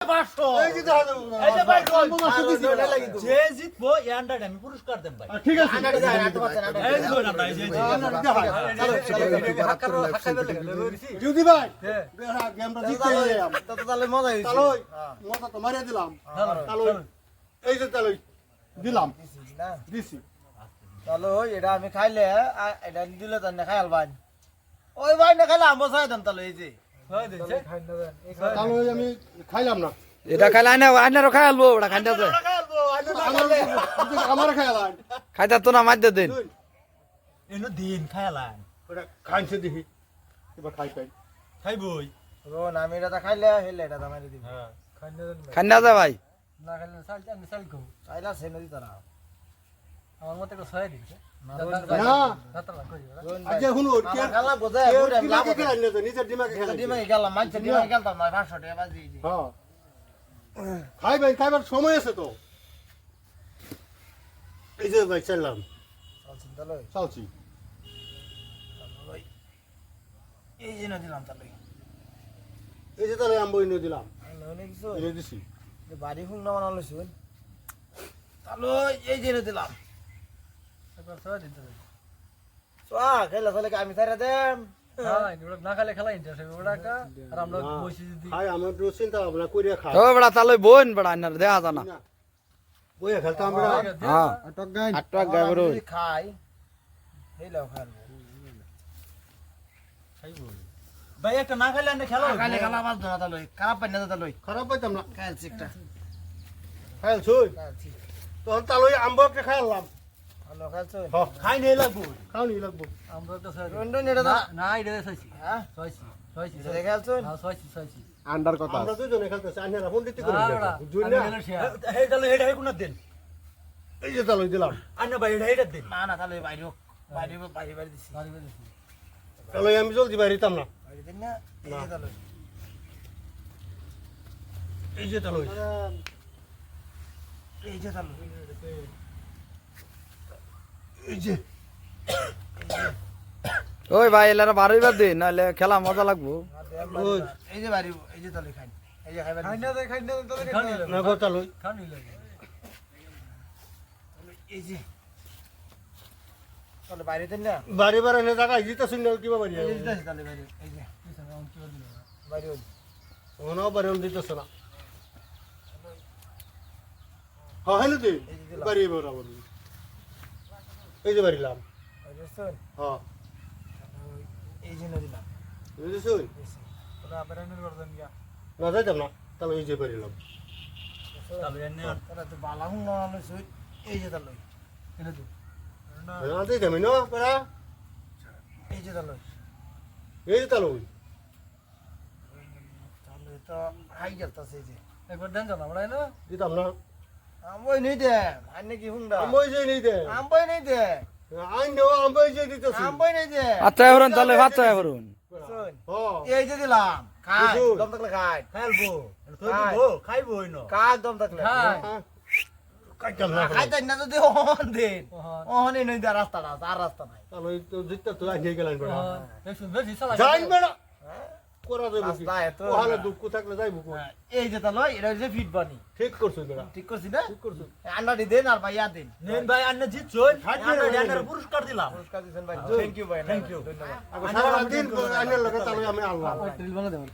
500 এই যে দাও এই যে ভাই যে যে জিতবো এই আন্ডারটা আমি পুরস্কার দেব ভাই ঠিক আছে এই যে ধরুন আমরা এই যে যদি ভাই গেমটা জিততে গেলাম তাহলে মজা হইছে তাহলে মজা তো মারিয়ে দিলাম তাহলে এই যে তাহলে দিলাম না দিছি তাহলে এটা আমি খাইলে এটা দিলে তো না খাইল ভাই ওই ভাই না খাইলে আমো চাই দেন তাহলে এই যে তাহলে আমি খাইলাম না এটা খাইলে আইনারও খাই আলবো ওটা খাইতে আছে আমার খাইলাম খাইতে তো না মাঝে দিন এনো দিন খাইলাম ওটা খাইছে দেখি এবার খাই খাই খাইবই রোন আমি এটা খাইলে হেলে এটা মারি দিবি হ্যাঁ খান্না যা ভাই না খাইলে আমি চাল খাবো খাইলা সে নদী তারা আমার মতে একটা ছয় দিন না রাতারা কই রোন আজ হুনো কে খালা বোঝা পুরো আমি লাভ দিমাগে খেলাই না তো নিজের দিমাগে খেলাই ডিমাই গেলাম মাছ ডিমাই গেলাম না 500 টাকা বাজি দিই হ্যাঁ খাইবেন খাইবার সময় আছে তো এই যে ভাই চললাম চলছেন তাহলে চালছি এই যে নদী নাম তাহলে এই যে তাহলে আমি বইন দিলাম ননে কিছু এনে দিছি যে বাড়ি হুন না বানালো শুন তাহলে এই যে নদী নাম একবার ছয় দিন তো সোয়া খেলা তাহলে আমি ছাইরা দেম হ্যাঁ ওটা না খাইলে খেলা ইন্টারেস্ট হবে ওটা কা আর আমরা বসে যদি খাই আমার একটু চিন্তা ভাবনা করিয়া খাই ও বড়া তাহলে বোন বড়া আইনার দেখা জানা বইয়া খেলতাম আমরা হ্যাঁ আটক গায় বড় খাই হেলাও খাবো খাইবই ভাই একটা না খাইলে না খেলা খাইলে খেলা বাজ না তাহলে খারাপ পাই না তাহলে খারাপ পাইতাম না খাইল চিকটা খাইল ছুই খাইল চিক তখন তাহলে আম্ব একটা খাইলাম ভালো খাইল চল খাই নেই লাগবো খাওনি লাগবো আমরা তো ছয় রন্ডন এটা না না না এটা ছয়ছি হ্যাঁ ছয়ছি ছয়ছি এটা খাইল চল হ্যাঁ ছয়ছি আন্ডার কথা আমরা দুজনে খেলতেছি আন্ডার ফোন দিতে করে বুঝুই না এই তাহলে এটা কোন দিন এই যে তাহলে দিলাম আন্না ভাই এটা দিন না না তাহলে বাইরে বাইরে বাইরে বাইরে দিছি তাহলে আমি জলদি বাইরিতাম না বাইরে দিন না এই যে তাহলে এই যে তাহলে এই যে তাহলে এই যে ওই ভাই এলারা বারোইবার দিন নাহলে খেলা মজা লাগবো এই যে বাইরে এই যে তাহলে খাই এই যে খাইবা খাই না তাহলে না গো তাহলে খানি লাগে এই যে তাহলে বাইরে দিন না বাড়ি বাড়ি এনে জায়গা জিতা শুন কিবা বাড়ি এই যে দিতাছি তাহলে বাইরে এই যে বাইরে ওই ওনা বাড়ি দিতেছ না হ্যাঁ হ্যালো দি বাড়ি বরাবর এই যে বাড়িলাম বাইরে শুন হ্যাঁ এই যে নদী না বুঝেছুন ওরা বেরানোর করতেন গিয়া না যাইতাম না তাহলে এই যে বাড়িলাম তাহলে এনে তাহলে তো বালা হুন না হলো শুন এই যে তাহলে এনে তো না যাইতাম না পারা এই যে তাহলে এই যে তাহলে তাহলে তো হাই গেলতাছে এই যে একবার দেন জানা আমরা না দিতাম না আমবই নেই দে আন্নে কি হুংডা আমি যে নেই দে আমবই নেই দে আইন নেওয়া আমি যে দিতেছি আমবই নেই দে আচ্ছা হরুন তাহলে ভাত চাই হরুন শুন হ্যাঁ এই যে দিলাম খাই বুঝুন। দম থাকলে খাই খেলবো তুই দিব খাইবো হইনো কাক দম থাকলে হ্যাঁ কাইতাম না খাইতেন না যদি অহন দিন অহন এই নই দা রাস্তাটা আর রাস্তা নাই তাহলে তো জিততে তো আইন গেলাম বেড়া বেশ বেশি সালা যাইন বেড়া করা যাবে কি রাস্তা এত ওহালে দুঃখ থাকলে যাইবো কো এই যে তাহলে এটা যে ফিট বানি ঠিক করছো বেড়া ঠিক করছি না ঠিক করছো আন্ডাটি দেন আর ভাইয়া দেন নেন ভাই আন্না জিতছই আন্নার পুরস্কার দিলাম পুরস্কার দিছেন ভাই থ্যাংক ইউ ভাই থ্যাংক ইউ ধন্যবাদ সারা দিন আইনের লগে তাহলে আমি আল্লাহ রিল বানা দেবেন